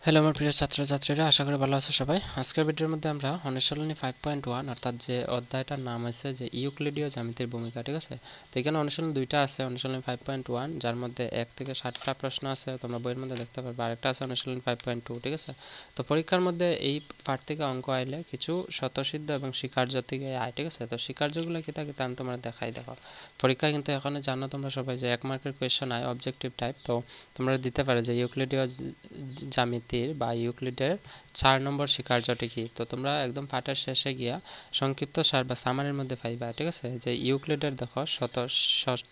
Hello আমার প্রিয় ছাত্রছাত্রীরা, আশা করি ভালো আছো সবাই। আজকের ভিডিওর মধ্যে আমরা অনুশীলনী 5.1 অর্থাৎ যে অধ্যায়টার নাম হচ্ছে যে ইউক্লিডীয় জ্যামিতির ভূমিকা, ঠিক আছে। তো এখানে অনুশীলন দুইটা আছে, অনুশীলনী 5.1 যার মধ্যে 1 থেকে 7টা প্রশ্ন আছে, তোমরা বইয়ের মধ্যে দেখতে পারবে। আরেকটা আছে অনুশীলনী 5.2, ঠিক আছে। তো পরীক্ষার মধ্যে এই পার্ট থেকে অঙ্ক আইলে কিছু স্বতঃসিদ্ধ এবং স্বীকার্য থেকে আয়, ঠিক আছে। তো স্বীকার্যগুলো কি থাকে তা আমি তোমরা দেখাই। দেখো পরীক্ষা কিন্তু এখানে জানো তোমরা সবাই যে 1 মার্কের কোয়েশ্চেন আয় অবজেক্টিভ টাইপ। তো তোমরা দিতে পারো যে ইউক্লিডীয় জ্যামিতির বা ইউক্লিডের 4 নম্বর স্বীকার্যটি কি। তো তোমরা একদম পাঠের শেষে গিয়া সংক্ষিপ্ত সার বা সামারির মধ্যে পাইবা, ঠিক আছে। যে ইউক্লিডের দেখো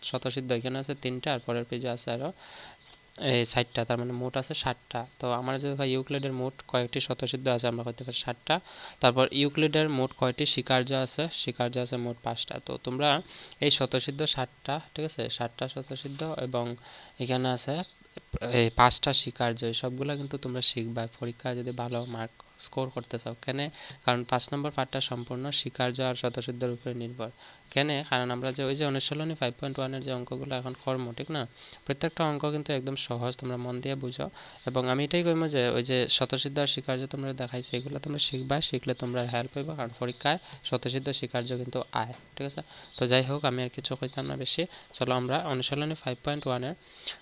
শতসিদ্ধ এখানে আছে 3টা, আর পরের পেজে আছে আরো 60টা, তার মানে মোট আছে 60টা। তো আমরা যদি ইউক্লিডের মোট কয়েকটি শতসিদ্ধ আছে আমরা করতে পারি 60টা। তারপর ইউক্লিডের মোট কয়টি স্বীকার্য আছে, স্বীকার্য আছে মোট 5টা। তো তোমরা এই শতসিদ্ধ 60টা, ঠিক আছে, 60টা শতসিদ্ধ এবং এখানে আছে এই 5টা স্বীকার্য, সবগুলো কিন্তু তোমরা শিখবা পরীক্ষায় যদি ভালো মার্ক স্কোর করতে চাও। কেন? কারণ 5 নম্বর পার্টটা সম্পূর্ণ স্বীকার্য আর শতসিদ্ধের উপরে নির্ভর। কেন? কারণ আমরা যে ওই যে অনুশীলনী 5.1 যে অঙ্কগুলো এখন কর্ম, ঠিক না, প্রত্যেকটা অঙ্ক কিন্তু একদম সহজ, তোমরা মন দিয়ে বুঝো। এবং আমি এটাই কইমো যে ওই যে শতসিদ্ধ আর স্বীকার্য তোমরা দেখাইছি, এগুলো তোমরা শিখবা, শিখলে তোমরা হেল্প হইবা, কারণ পরীক্ষায় শতসিদ্ধ স্বীকার্য কিন্তু আয়, ঠিক আছে। তো যাই হোক, আমি আর কিছু কইতাম না বেশি। চলো আমরা অনুশীলনী 5.1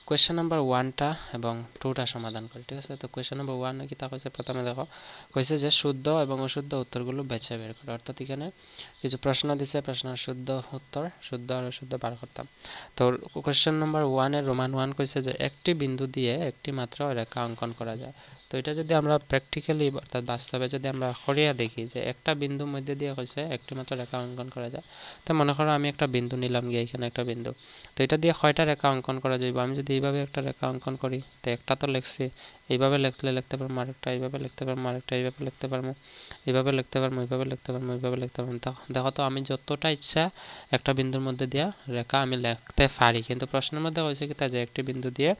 কোয়েশ্চেন নাম্বার 1টা এবং 2টা সমাধান করি, ঠিক আছে। তো কোয়েশ্চেন নাম্বার 1 কি তা কইছে, প্রথমে দেখো কইছে যে শুদ্ধ এবং অশুদ্ধ উত্তরগুলো বেছে বের করো। অর্থাৎ এখানে কিছু প্রশ্ন দিছে, প্রশ্নের শুদ্ধ উত্তর, শুদ্ধ আর অশুদ্ধ বার করতাম। তো কোয়েশ্চেন নাম্বার 1 এর রোমান 1 কইছে যে একটি বিন্দু দিয়ে একটি মাত্র রেখা অঙ্কন করা যায়। তো এটা যদি আমরা প্র্যাকটিক্যালি অর্থাৎ বাস্তবে যদি আমরা করিয়া দেখি যে একটা বিন্দুর মধ্যে দিয়ে কইছে একটি মাত্র রেখা অঙ্কন করা যায়। তো মনে করো আমি একটা বিন্দু নিলাম, গিয়ে এখানে একটা বিন্দু, তো এটা দিয়ে কয়টা রেখা অঙ্কন করা যাবে। আমি যদি এইভাবে একটা রেখা অঙ্কন করি, তো একটা তো লিখছি, এইভাবে লিখতে পারবো আরেকটা, এইভাবে লিখতে পারবো আরেকটা, এইভাবে লিখতে পারবো, এইভাবে লিখতে পারবো, এইভাবে লিখতে পারবো, এইভাবে লিখতে পারবো। দেখো তো আমি যতটা ইচ্ছা একটা বিন্দুর মধ্যে দিয়া রেখা আমি লিখতে পারি, কিন্তু প্রশ্নের মধ্যে হয়েছে কি তা যে একটি বিন্দু দিয়ে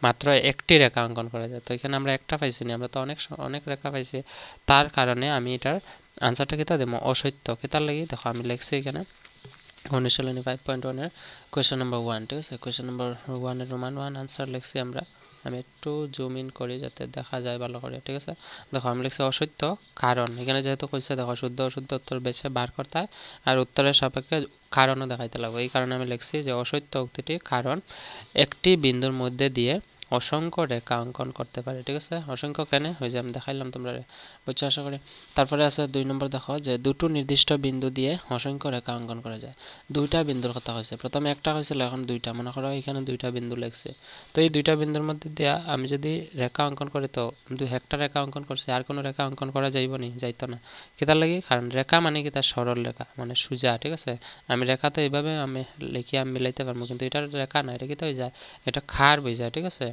মাত্র একটি রেখা অঙ্কন করা যায়। তো এখানে আমরা একটা পাইছি না, আমরা তো অনেক অনেক রেখা পাইছি। তার কারণে আমি এটার আনসারটা কিতা দেবো, অসত্য। কিতার লাগি দেখো আমি লিখছি এখানে অনুশীলনী 5.1 এর কোয়েশ্চেন নাম্বার 1, ঠিক আছে। কোয়েশ্চেন নাম্বার 1 এর রোমান 1 আনসার লিখছি আমরা। আমি একটু জুম ইন করি যাতে দেখা যায় ভালো করে, ঠিক আছে। দেখো আমি লিখছি অসত্য, কারণ এখানে যেহেতু কইছে দেখো শুদ্ধ অশুদ্ধ উত্তর বেছে বার করতে হয়, আর উত্তরের সাপেক্ষে কারণও দেখাইতে লাগবে। এই কারণে আমি লিখছি যে অসত্য উক্তিটি কারণ একটি বিন্দুর মধ্যে দিয়ে অসংখ্য রেখা অঙ্কন করতে পারে, ঠিক আছে। অসংখ্য কেন ওই যে আমি দেখাইলাম, তোমরা বুঝছো আশা করি। তারপরে আছে 2 নম্বর, দেখো যে দুটো নির্দিষ্ট বিন্দু দিয়ে অসংখ্য রেখা অঙ্কন করা যায়। দুইটা বিন্দুর কথা হয়েছে, প্রথমে একটা হয়েছিল, এখন দুইটা। মনে করো এখানে দুইটা বিন্দু লাগছে, তো এই দুইটা বিন্দুর মধ্যে দিয়ে আমি যদি রেখা অঙ্কন করি, তো একটা রেখা অঙ্কন করছি, আর কোনো রেখা অঙ্কন করা যাইব নি, যাইতো না। কিতার লাগি? কারণ রেখা মানে কি, তার সরল রেখা মানে সোজা, ঠিক আছে। আমি রেখা তো এইভাবে আমি লিখি আমি মিলাইতে পারবো, কিন্তু এটার রেখা না, এটা কি তো হয়ে যায়, এটা খার বই যায়, ঠিক আছে,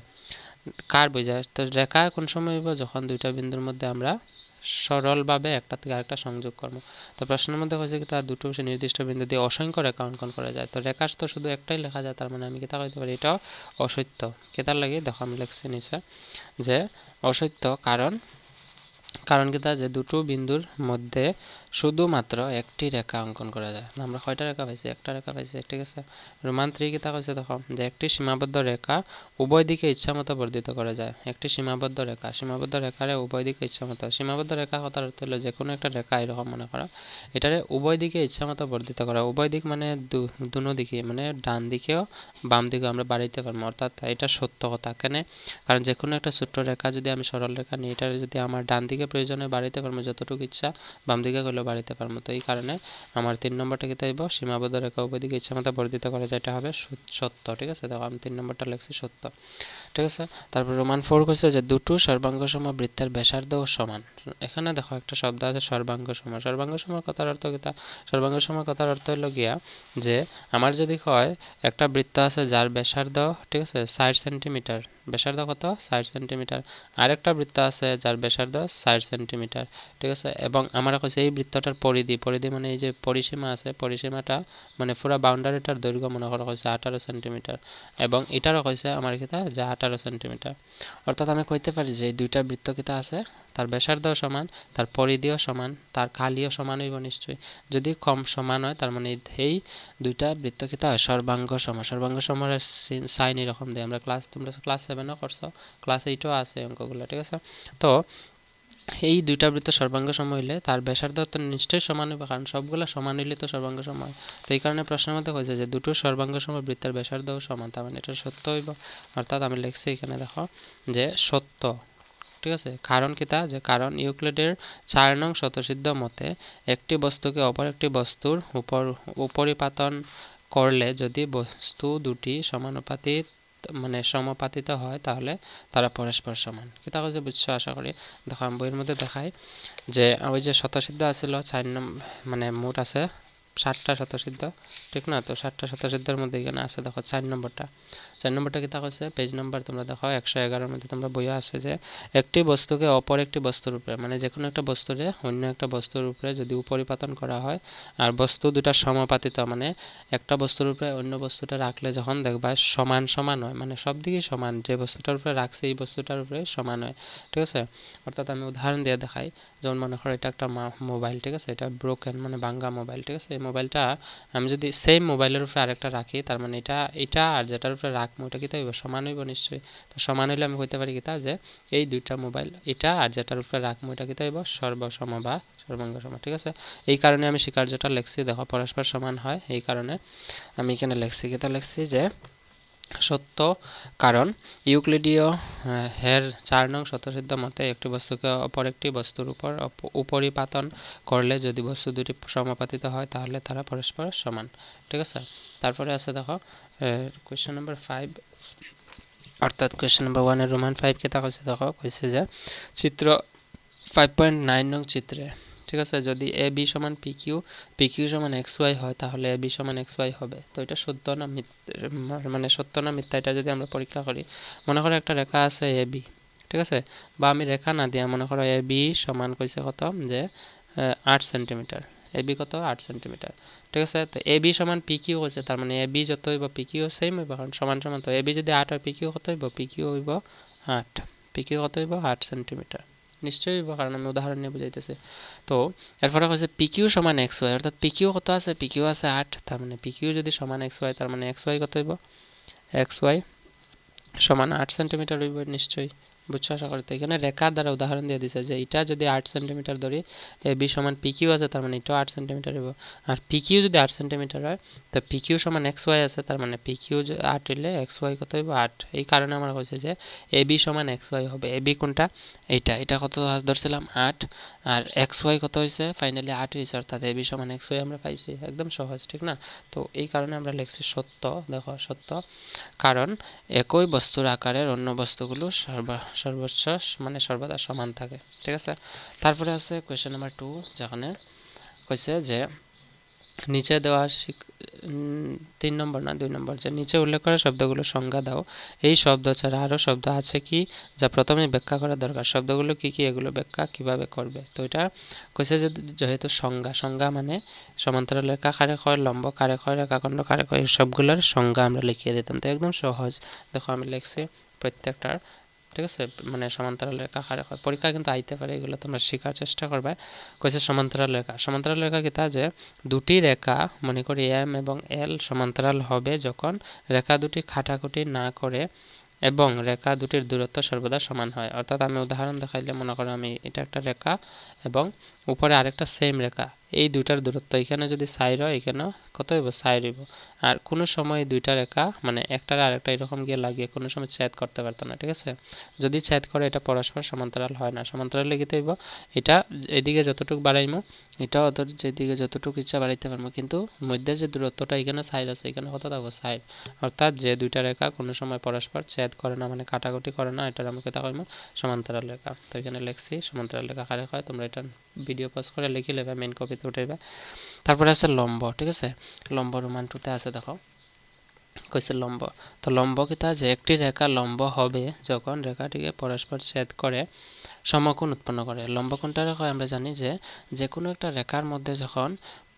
কার বই যায়। তো রেখা কোন সময় হইব, যখন দুইটা বিন্দুর মধ্যে আমরা সরলভাবে একটা থেকে আরেকটা সংযোগ করবো। তো প্রশ্নের মধ্যে হয়েছে কি তার দুটো সে নির্দিষ্ট বিন্দু দিয়ে অসংখ্য রেখা অঙ্কন করা যায়। তো রেখা তো শুধু একটাই লেখা যায়, তার মানে আমি কিতা কইতে পারি এটাও অসত্য। কেতার লাগে দেখো আমি লিখছি নিচে যে অসত্য, কারণ কারণ কি তা যে দুটো বিন্দুর মধ্যে শুধুমাত্র একটি রেখা অঙ্কন করা যায়। আমরা কয়টা রেখা পাইছি? একটা রেখা পাইছি, ঠিক আছে। রোমান 3 কি তা কইছে দেখো যে একটি সীমাবদ্ধ রেখা উভয় দিকে ইচ্ছামতো বর্ধিত করা যায়। একটি সীমাবদ্ধ রেখা, সীমাবদ্ধ রেখারে উভয় দিকে ইচ্ছামতো, সীমাবদ্ধ রেখা কথার অর্থ হলো যে কোনো একটা রেখা এরকম মনে করো, এটারে উভয় দিকে ইচ্ছামতো বর্ধিত করা। উভয় দিক মানে দুনো দিকে, মানে ডান দিকেও বাম দিকেও আমরা বাড়াইতে পারবো, অর্থাৎ এটা সত্য কথা। কেন? কারণ যে কোনো একটা ছোট্ট রেখা যদি আমি সরল রেখা নিই, এটা যদি আমার ডান দিকে প্রয়োজনে বাড়াইতে পারবো যতটুকু ইচ্ছা, বাম দিকে করলেও বাড়াইতে পারবো। তো এই কারণে আমার 3 নম্বরটা কি তাইব, সীমাবদ্ধ রেখা উভয় দিকে ইচ্ছামতো বর্ধিত করা যায়, এটা হবে সত্য, ঠিক আছে। দেখো আমি 3 নম্বরটা লিখছি সত্য, ঠিক আছে। তারপর রোমান 4 কইছে যে দুটো সর্বাঙ্গসম বৃত্তের ব্যাসার্ধ সমান। এখানে দেখো একটা শব্দ আছে সর্বাঙ্গসম। সর্বাঙ্গসম কথার অর্থ কি? সর্বাঙ্গসম কথার অর্থ হলো গিয়া যে আমার যদি হয় একটা বৃত্ত আছে যার ব্যাসার্ধ, ঠিক আছে, 60 সেন্টিমিটার, ব্যাসার্ধ কত? 60 সেন্টিমিটার। আরেকটা বৃত্ত আছে যার ব্যাসার্ধ 60 সেন্টিমিটার, ঠিক আছে। এবং আমরা কইছে এই বৃত্তটার পরিধি, পরিধি মানে এই যে পরিসীমা আছে, পরিসীমাটা মানে পুরো বাউন্ডারিটার দৈর্ঘ্য মনে করা হয়েছে 18 সেন্টিমিটার, এবং এটারও কইছে আমার কিতা যে 18 সেন্টিমিটার। অর্থাৎ আমি কইতে পারি যে এই দুইটা বৃত্ত কিতা আছে তার ব্যাসার্ধও সমান, তার পরিধিও সমান, তার কালিও সমান হইব নিশ্চয়ই। যদি কম সমান হয় তার মানে এই দুইটা বৃত্ত কিতা হয় সর্বাঙ্গ সম। সর্বাঙ্গ সমের সাইন এরকম দেয় আমরা তোমরা ক্লাস 7ও করছো, ক্লাস 8ও আছে অঙ্কগুলো, ঠিক আছে। তো এই দুইটা বৃত্ত সর্বাঙ্গ সম হইলে তার ব্যাসার্ধ তো নিশ্চয়ই সমান হবে, কারণ সবগুলো সমান হইলে তো সর্বাঙ্গ সম হয়। তো এই কারণে প্রশ্নের মধ্যে কইছে যে দুটো সর্বাঙ্গ সম বৃত্তের ব্যাসার্ধও সমান, তার মানে এটা সত্য হইব। অর্থাৎ আমি লিখছি এখানে দেখো যে সত্য, ঠিক আছে। কারণ কিতা, যে কারণ ইউক্লিডের 4 নং স্বতঃসিদ্ধ মতে একটি বস্তুকে অপর একটি বস্তুর উপরিপাতন করলে যদি বস্তু দুটি সমানুপাতিক মানে সমাপাতিত হয় তাহলে তারা পরস্পর সমান। কিতা কইছে বুঝছো আশা করি। দেখো আমি বইয়ের মধ্যে দেখাই যে ওই যে স্বতঃসিদ্ধ আছিল 4 নম্বর মানে মোট আছে 7টা স্বতঃসিদ্ধ, ঠিক না। তো 7টা স্বতঃসিদ্ধের মধ্যে এখানে আছে দেখো 4 নম্বরটা কিতা কইছে পেজ নাম্বার তোমরা দেখো 111 মধ্যে তোমরা বইয়া আছে যে একটি বস্তুকে অপর একটি বস্তুর উপরে মানে যে কোনো একটা বস্তুরে অন্য একটা বস্তুর উপরে যদি উপরিপাতন করা হয় আর বস্তু দুটা সমাপাতিত মানে একটা বস্তুর উপরে অন্য বস্তুটা রাখলে যখন দেখবা সমান সমান হয়, মানে সব দিকে সমান, যে বস্তুটার উপরে রাখছে এই বস্তুটার উপরে সমান হয়, ঠিক আছে। অর্থাৎ আমি উদাহরণ দিয়ে দেখাই, যেমন মনে করো এটা একটা মোবাইল, ঠিক আছে, এটা ব্রোকেন মানে ভাঙ্গা মোবাইল, ঠিক আছে। এই মোবাইলটা আমি যদি সেম মোবাইলের উপরে আরেকটা রাখি তার মানে এটা আর যেটার উপরে রাখবো এটা কি হইব সমান হইব নিশ্চয়ই। তো সমান হইলে আমি কইতে পারি কিতা যে এই দুইটা মোবাইল এটা আর যেটার উপরে রাখবো এটা কি হইব সর্বসম বা সর্বাঙ্গ সম, ঠিক আছে। এই কারণে আমি স্বীকার্যটা লিখছি, দেখো পরস্পর সমান হয়, এই কারণে আমি এখানে লিখছি কিতা লিখছি যে সত্য। কারণ ইউক্লিডীয় এর 4 নং স্বতঃসিদ্ধ মতে একটি বস্তুকে অপর একটি বস্তুর উপর উপরিপাতন করলে যদি বস্তু দুটি সমাপাতিত হয় তাহলে তারা পরস্পর সমান, ঠিক আছে। তারপরে আছে দেখো কোয়েশ্চেন নাম্বার 5, অর্থাৎ কোয়েশ্চেন নাম্বার 1 এর রোমান 5 কে কইছে দেখো কইছে যে চিত্র 5.9 নং চিত্রে, ঠিক আছে, যদি এ বি সমান পি কিউ সমান এক্স ওয়াই হয় তাহলে এ বি সমান এক্স ওয়াই হবে। তো এটা সত্য না মানে সত্য না মিথ্যা, এটা যদি আমরা পরীক্ষা করি, মনে করো একটা রেখা আছে এ বি, ঠিক আছে, বা আমি রেখা না দিয়া মনে করো এ বি সমান কইছে কত যে 8 সেন্টিমিটার, এ বি কত 8 সেন্টিমিটার, ঠিক আছে। তো এ বি সমান পি কিউ হয়েছে, তার মানে এ বি যত হইব পি কিউ সেম হইব, কারণ সমান সমান। তো এ বি যদি 8 হয় পি কিউ কত হইব, পি কিউ হইব 8, পি কিউ কত হইব 8 সেন্টিমিটার নিশ্চয়ই হইব, কারণ আমি উদাহরণ নিয়ে বুঝাইতেছি। তো এরপরে হচ্ছে পি কিউ সমান এক্স ওয়াই, অর্থাৎ পি কিউ কত আছে, পি কিউ আছে 8, তার মানে পি কিউ যদি সমান এক্স ওয়াই তার মানে এক্স ওয়াই কত হইব, এক্স ওয়াই সমান 8 সেন্টিমিটার হইব নিশ্চয়ই, বুঝছো আশা করি। তো এখানে রেখার দ্বারা উদাহরণ দিয়ে দিছে যে এটা যদি 8 সেন্টিমিটার ধরি, এ বি সমান পি কিউ আছে তার মানে এটাও 8 সেন্টিমিটার হইব। আর পি কিউ যদি 8 সেন্টিমিটার হয় তো পি কিউ সমান এক্স ওয়াই আছে, তার মানে পি কিউ 8 হইলে এক্স ওয়াই কত হইব 8। এই কারণে আমরা কইছে যে এ বি সমান এক্স ওয়াই হবে। এ বি কোনটা, এটা কত ধরছিলাম 8, আর এক্স ওয়াই কত হয়েছে ফাইনালি 8 হয়েছে, অর্থাৎ এ বি সমান এক্স ওয়াই আমরা পাইছি, একদম সহজ, ঠিক না। তো এই কারণে আমরা লিখছি সত্য, দেখো সত্য। কারণ একই বস্তুর আকারের অন্য বস্তুগুলো সর্বোচ্চ মানে সর্বদা সমান থাকে, ঠিক আছে। তারপরে আছে কোয়েশ্চেন নাম্বার 2, যেখানে কইছে যে নিচে দেওয়া 3 নম্বর না 2 নম্বর, যে নিচে উল্লেখ করা শব্দগুলোর সংজ্ঞা দাও। এই শব্দ ছাড়া আরও শব্দ আছে কি যা প্রথমে ব্যাখ্যা করা দরকার, শব্দগুলো কি কি এগুলো ব্যাখ্যা কিভাবে করবে। তো এটা কইছে যে যেহেতু সংজ্ঞা মানে সমান্তরাল রেখা কারে কয়, লম্ব কারে কয়, রেখাখণ্ড কারে কয়, সবগুলোর সংজ্ঞা আমরা লিখিয়ে দিতাম। তো একদম সহজ, দেখো আমি লিখছি প্রত্যেকটার, ঠিক আছে, মানে সমান্তরাল রেখা কারে কয়, পরীক্ষা কিন্তু আইতে পারে, এগুলো তোমরা শেখার চেষ্টা করবে। কইছে সমান্তরাল রেখা কি তা যে দুটি রেখা মনে করি এম এবং এল সমান্তরাল হবে যখন রেখা দুটি কাটাকুটি না করে এবং রেখা দুটির দূরত্ব সর্বদা সমান হয়। অর্থাৎ আমি উদাহরণ দেখাইলে মনে করো আমি এটা একটা রেখা এবং উপরে আরেকটা সেম রেখা, এই দুইটার দূরত্ব এখানে যদি সাইড হয় এখানেও কত হইব সাইড হইব, আর কোনো সময় দুইটা রেখা মানে একটার আরেকটা এরকম গিয়ে লাগিয়ে কোনো সময় ছেদ করতে পারতো না, ঠিক আছে। যদি ছেদ করে এটা পরস্পর সমান্তরাল হয় না। সমান্তরাল লিখিতে হইব এটা এদিকে যতটুকু বাড়াইমো এটাও যেদিকে যতটুকু ইচ্ছা বাড়াইতে পারবো, কিন্তু মধ্যের যে দূরত্বটা এখানে সাইড আছে এখানে কত থাকবো সাইড, অর্থাৎ যে দুইটা রেখা কোনো সময় পরস্পর ছেদ করে না মানে কাটাকুটি করে না, এটার আমি কথা কইব সমান্তরাল রেখা। তো এখানে লিখছি সমান্তরাল রেখা কারে হয়, তোমরা এটা ভিডিও পজ করে লিখে নেবে, মেইন কপিতে উঠাইবে। তারপরে আছে লম্ব, ঠিক আছে, লম্ব রোমান 2 তে আছে দেখো কইছে লম্ব। তো লম্ব কিতা যে একটি রেখা লম্ব হবে যখন রেখাটিকে পরস্পর ছেদ করে সমকোণ উৎপন্ন করে। লম্ব কোনটা হয় আমরা জানি যে যে কোনো একটা রেখার মধ্যে যখন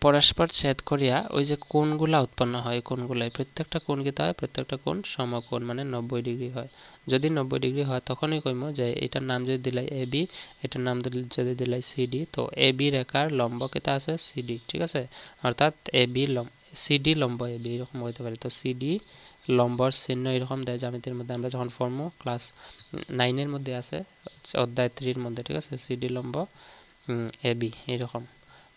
পরস্পর ছেদ করিয়া ওই যে কোণগুলা উৎপন্ন হয় কোণগুলাই প্রত্যেকটা কোণ কিতা হয় প্রত্যেকটা কোণ সমকোণ মানে 90 ডিগ্রি হয় যদি 90 ডিগ্রি হয় তখনই কইমো যে এটার নাম যদি দিলাই এ বি এটার নাম যদি দিলাই সিডি তো এ বি রেখার লম্ব কিতা আছে সিডি ঠিক আছে অর্থাৎ এ বি সিডি লম্ব এ বি এরকম হইতে পারে তো সিডি লম্বর চিহ্ন এরকম দেয় জ্যামিতির মধ্যে আমরা যখন ফর্মো ক্লাস 9 এর মধ্যে আছে অধ্যায় 3 এর মধ্যে ঠিক আছে সিডি লম্ব এ বি এরকম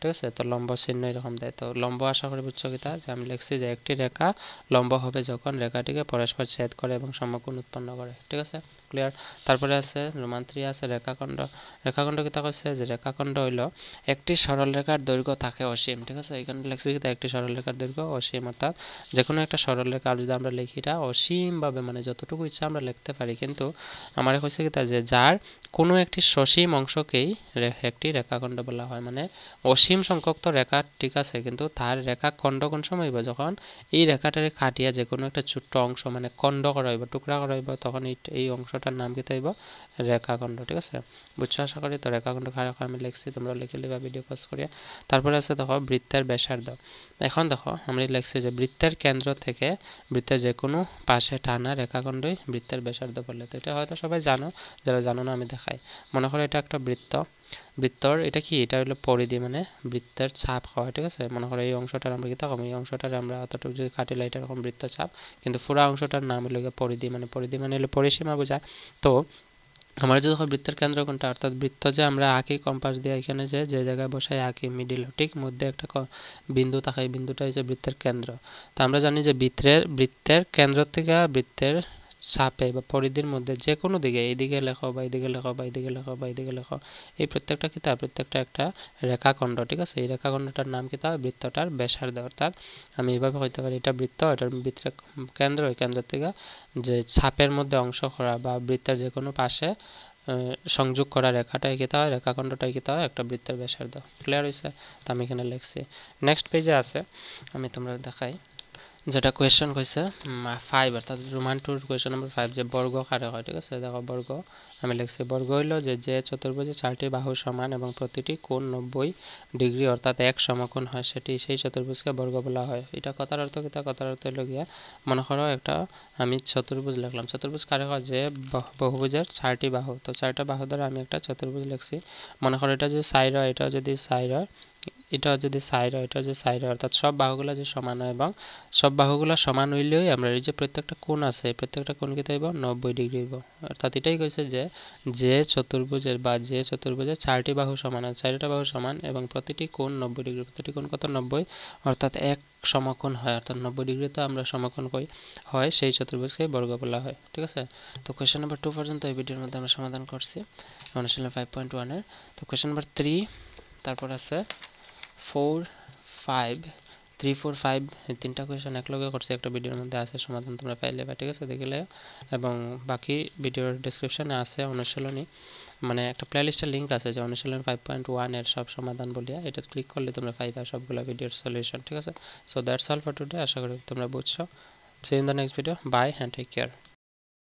ঠিক আছে তো লম্ব চিহ্ন এরকম দেয় তো লম্ব আশা করি বুঝছো কিতা যে আমি লিখছি যে একটি রেখা লম্ব হবে যখন রেখাটিকে পরস্পর ছেদ করে এবং সমকোণ উৎপন্ন করে ঠিক আছে ক্লিয়ার তারপরে আছে রোমান 3 আছে রেখাখণ্ড কিতা কইছে যে রেখাখণ্ড হইল একটি সরল রেখার দৈর্ঘ্য থাকে অসীম ঠিক আছে এখানে লিখছি কিতা একটি সরল রেখার দৈর্ঘ্য অসীম অর্থাৎ যে কোনো একটা সরল রেখা যদি আমরা লিখি এটা অসীম ভাবে মানে যতটুকু ইচ্ছা আমরা লিখতে পারি কিন্তু আমারে কইছে কিতা যে যার কোনো একটি সসীম অংশকেই একটি রেখাখণ্ড বলা হয় মানে অসীম সংখ্যক তো রেখা ঠিক আছে কিন্তু তার রেখাখণ্ড কোন সময় হইব যখন এই রেখাটারে কাটিয়া যে কোনো একটা ছোট্ট অংশ মানে খণ্ড করা হইব টুকরা করা হইব তখন এই অংশটার নাম কি হইব রেখাখণ্ড ঠিক আছে বুঝছো আশা করি তো রেখাখণ্ড কারক আমি লিখছি তোমরা লিখে লিবা ভিডিও পজ করিয়া তারপরে আছে দেখো বৃত্তের ব্যাসার্ধ এখন দেখো আমরা লিখছি যে বৃত্তের কেন্দ্র থেকে বৃত্তের যে কোনো পাশে টানা রেখাখণ্ডই বৃত্তের ব্যাসার্ধ বলে তো এটা হয়তো সবাই জানো যারা জানো না আমি দেখাই মনে করো এটা একটা বৃত্তর এটা কি এটা হলো পরিধি মানে বৃত্তের চাপ হয় ঠিক আছে মনে করো এই অংশটার আমরা কি থাকম এই অংশটার আমরা অতটুকু যদি কাটি লাই এটা এরকম বৃত্ত চাপ কিন্তু পুরো অংশটার নাম হলো পরিধি মানে হলো পরিসীমা বোঝায় তো আমার যদি বৃত্তের কেন্দ্র কোনটা অর্থাৎ বৃত্ত যে আমরা আঁকি কম্পাস দিয়ে এখানে যে জায়গায় বসাই আঁকি মিডিল ঠিক মধ্যে একটা বিন্দু থাকে এই বিন্দুটা হচ্ছে বৃত্তের কেন্দ্র তো আমরা জানি যে বৃত্তের কেন্দ্র থেকে বৃত্তের চাপে বা পরিধির মধ্যে যে কোনো দিকে এইদিকে লেখো বা এইদিকে লেখো বা এইদিকে লেখো বা এইদিকে লেখো এই প্রত্যেকটা কিতা প্রত্যেকটা একটা রেখাখণ্ড ঠিক আছে এই রেখাখণ্ডটার নাম কিতা বৃত্তটার ব্যাসার্ধ অর্থাৎ আমি এইভাবে কইতে পারি এটা বৃত্ত এটার বৃত্তের কেন্দ্র এই কেন্দ্র থেকে যে চাপের মধ্যে অংশ করা বা বৃত্তের যে কোনো পাশে সংযোগ করা রেখাটাই কিতা হয় রেখাখণ্ডটাই কিতা হয় একটা বৃত্তের ব্যাসার্ধ ক্লিয়ার হইছে তো আমি এখানে লিখছি নেক্সট পেজে আছে আমি তোমরা দেখাই যেটা কোয়েশ্চন কইছে 5 অর্থাৎ রোমান 2 কোয়েশ্চন নাম্বার 5 যে বর্গ কারে হয় ঠিক আছে দেখো বর্গ আমি লিখছি বর্গ হইলো যে চতুর্ভুজে 4টি বাহু সমান এবং প্রতিটি কোণ 90 ডিগ্রি অর্থাৎ এক সমকোণ হয় সেটি সেই চতুর্ভুজকে বর্গ বলা হয় এটা কথার অর্থ কিতা কথার অর্থ হলো গিয়া মনে করো একটা আমি চতুর্ভুজ লিখলাম চতুর্ভুজ কারে হয় যে বহুভুজের 4টি বাহু তো 4টা বাহু দ্বারা আমি একটা চতুর্ভুজ লিখছি মনে করো এটা যদি সাইড হয় এটা যদি সাইড হয় এটা যদি সাইড হয় এটা যদি সাইড হয় অর্থাৎ সব বাহুগুলো যে সমান হয় এবং সব বাহুগুলো সমান হইলেই আমরা এই যে প্রত্যেকটা কোণ আছে প্রত্যেকটা কোণ কি হইব 90 ডিগ্রি হইব অর্থাৎ এটাই কইছে যে চতুর্ভুজের 4টি বাহু সমান আছে 4টা বাহু সমান এবং প্রতিটি কোণ 90 ডিগ্রি প্রতিটি কোণ কত 90 অর্থাৎ এক সমকোণ হয় অর্থাৎ 90 ডিগ্রিতে আমরা সমকোণ কই হয় সেই চতুর্ভুজকে বর্গ বলা হয় ঠিক আছে তো কোশ্চেন নাম্বার 2 পর্যন্ত এই ভিডিওর মধ্যে আমরা সমাধান করছি অনুশীলন 5.1 এর তো কোশ্চেন নাম্বার 3 তারপর আছে 4 5 3 4 5 এই তিনটা কোয়েশ্চন একলগে করছি একটা ভিডিওর মধ্যে আছে সমাধান তোমরা পাইলে বা ঠিক আছে দেখলে এবং বাকি ভিডিওর ডেসক্রিপশনে আছে অনুশীলনী মানে একটা প্লেলিস্টের লিংক আছে যে অনুশীলন 5.1 এর সব সমাধান বলিয়া এটা ক্লিক করলে তোমরা পাইবা সবগুলা ভিডিওর সলিউশন ঠিক আছে so that's all for today আশা করি তোমরা বুঝছো see in the next video bye and take care